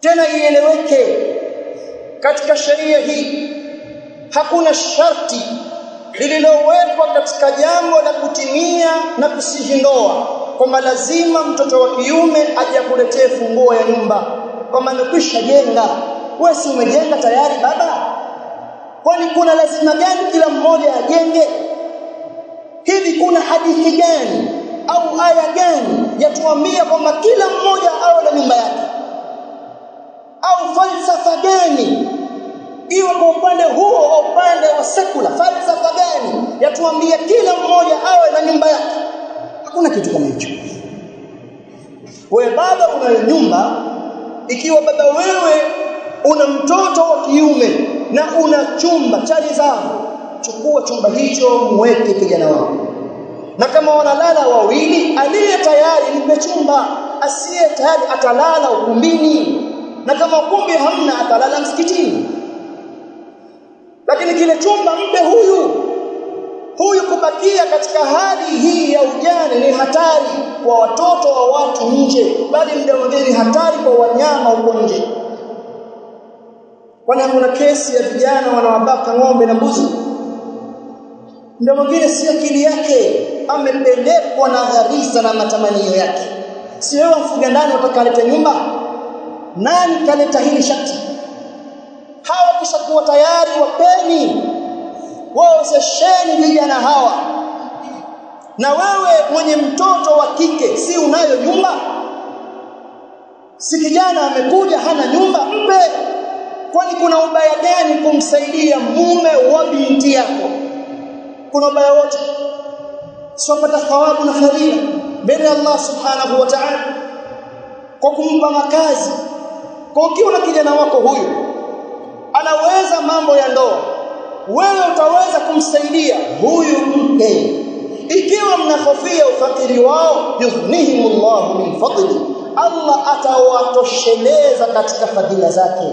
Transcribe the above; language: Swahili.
Tena ieleweke katika sheria hii hakuna sharti lililowekwa katika jambo la kutimia na kusihi ndoa kwamba lazima mtoto wa kiume aje akuletee funguo ya nyumba, kama amekwisha jenga. Wewe si umejenga tayari baba? Kwani kuna lazima gani kila mmoja ajenge? Hivi kuna hadithi gani au aya gani yatuambia kwamba kila mmoja awe na nyumba yake? Au falsafa gani iwe kwa upande huo au upande wa sekula, falsafa gani yatuambia kila mmoja awe na nyumba yake? Hakuna kitu kama hicho. Wewe baba una nyumba, ikiwa baba wewe una mtoto wa kiume na una chumba cha rizavu, chukua chumba hicho muweke kijana wako. Na kama wanalala wawili, aliye tayari mpe chumba, asiye tayari atalala ukumbini, na kama ukumbi hamna atalala msikitini. Lakini kile chumba mpe huyu kubakia katika hali hii ya ujane ni hatari kwa watoto wa watu nje, bali muda mwingine ni hatari kwa wanyama huko nje. Kwani kuna kesi ya vijana wanawabaka ng'ombe na mbuzi. Muda mwingine si akili yake, amepelekwa na gharisa na matamanio yake. Si wewe mfuga ndani utakaleta nyumba? Nani kaleta hili shati? Hawa kushakuwa tayari, wapeni waozesheni vijana hawa. Na wewe mwenye mtoto wa kike, si unayo nyumba? Si kijana amekuja hana nyumba, mpe. Kwani kuna ubaya gani kumsaidia mume wa binti yako? Kuna ubaya wote? Sipata thawabu na fadhila mbele ya Allah subhanahu wa ta'ala kwa kumpa makazi. Kwa ukiwa na kijana wako huyu anaweza mambo ya ndoa, wewe utaweza kumsaidia huyu mke. Ikiwa mnahofia ufakiri wao, yughnihimullahu min fadli, Allah atawatosheleza katika fadhila zake.